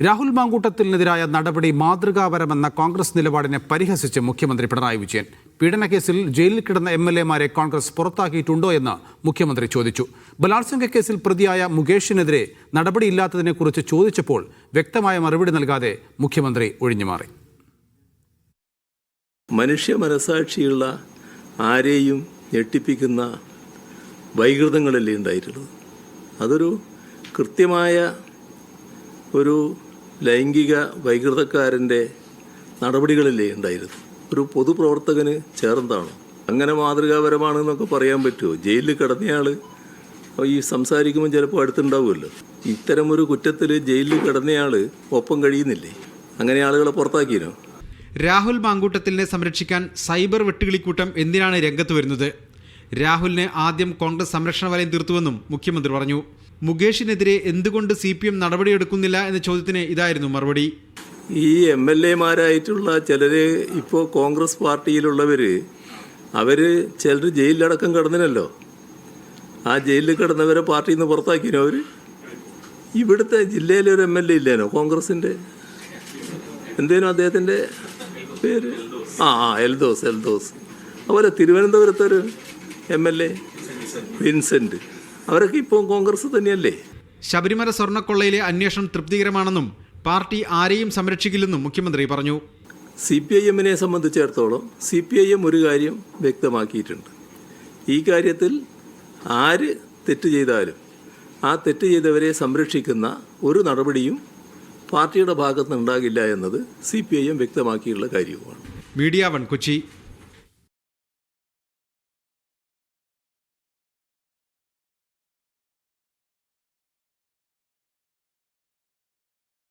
രാഹുൽ മാങ്കൂട്ടത്തിനെതിരായ നടപടി മാതൃകാപരമെന്ന കോൺഗ്രസ് നിലപാടിനെ പരിഹസിച്ച് മുഖ്യമന്ത്രി പിണറായി വിജയൻ. പീഡനക്കേസിൽ ജയിലിൽ കിടന്ന MLA-മാരെ കോൺഗ്രസ് പുറത്താക്കിയിട്ടുണ്ടോ എന്ന് മുഖ്യമന്ത്രി ചോദിച്ചു. ബലാത്സംഗ കേസിൽ പ്രതിയായ മുകേഷിനെതിരെ നടപടിയില്ലാത്തതിനെക്കുറിച്ച് ചോദിച്ചപ്പോൾ വ്യക്തമായ മറുപടി നൽകാതെ മുഖ്യമന്ത്രി ഒഴിഞ്ഞുമാറി. മനുഷ്യ മനസാക്ഷിയുള്ള ആരെയും ഞെട്ടിപ്പിക്കുന്ന വൈകൃതങ്ങളല്ലേ ഉണ്ടായിട്ടുള്ളത്. അതൊരു കൃത്യമായ ഒരു ലൈംഗിക വൈകൃതക്കാരൻ്റെ നടപടികളല്ലേ ഉണ്ടായിരുന്നു. ഒരു പൊതുപ്രവർത്തകന് ചേർന്നതാണോ? അങ്ങനെ മാതൃകാപരമാണെന്നൊക്കെ പറയാൻ പറ്റുമോ? ജയിലിൽ കിടന്നയാൾ ഈ സംസാരിക്കുമ്പോൾ ചിലപ്പോൾ അടുത്തുണ്ടാവുമല്ലോ. ഇത്തരമൊരു കുറ്റത്തിൽ ജയിലിൽ കിടന്നയാൾ ഒപ്പം കഴിയുന്നില്ലേ? അങ്ങനെ ആളുകളെ പുറത്താക്കിയോ? രാഹുൽ മാങ്കൂട്ടത്തിലിനെ സംരക്ഷിക്കാൻ സൈബർ വെട്ടുകിളിക്കൂട്ടം എന്തിനാണ് രംഗത്ത് വരുന്നത്? രാഹുലിന് ആദ്യം കോൺഗ്രസ് സംരക്ഷണ വലയം തീർത്തുവെന്നും മുഖ്യമന്ത്രി പറഞ്ഞു. മുകേഷിനെതിരെ എന്തുകൊണ്ട് CPM നടപടിയെടുക്കുന്നില്ല എന്ന ചോദ്യത്തിന് ഇതായിരുന്നു മറുപടി. ഈ MLA-മാരായിട്ടുള്ള ചിലർ ഇപ്പോൾ കോൺഗ്രസ് പാർട്ടിയിലുള്ളവർ ചിലർ ജയിലിലടക്കം കിടന്നിനല്ലോ. ആ ജയിലിൽ കിടന്നവരെ പാർട്ടിയിൽ നിന്ന് പുറത്താക്കിനോ? അവർ ഇവിടുത്തെ ജില്ലയിലെ ഒരു MLA ഇല്ലേനോ കോൺഗ്രസിൻ്റെ? എന്തേനോ അദ്ദേഹത്തിൻ്റെ പേര്? എൽദോസ്. അതുപോലെ തിരുവനന്തപുരത്തൊരു MLA വിൻസെൻ്റ്, അവരൊക്കെ ഇപ്പോൾ കോൺഗ്രസ് തന്നെയല്ലേ. ശബരിമല സ്വർണ്ണക്കൊള്ളയിലെ അന്വേഷണം തൃപ്തികരമാണെന്നും പാർട്ടി ആരെയും സംരക്ഷിക്കില്ലെന്നും മുഖ്യമന്ത്രി പറഞ്ഞു. CPIM-നെ സംബന്ധിച്ചിടത്തോളം CPIM ഒരു കാര്യം വ്യക്തമാക്കിയിട്ടുണ്ട്. ഈ കാര്യത്തിൽ ആര് തെറ്റ് ചെയ്താലും ആ തെറ്റ് ചെയ്തവരെ സംരക്ഷിക്കുന്ന ഒരു നടപടിയും പാർട്ടിയുടെ ഭാഗത്തുനിന്നുണ്ടാകില്ല എന്നത് CPIM വ്യക്തമാക്കിയുള്ള കാര്യവുമാണ്. മീഡിയ 1 കൊച്ചി.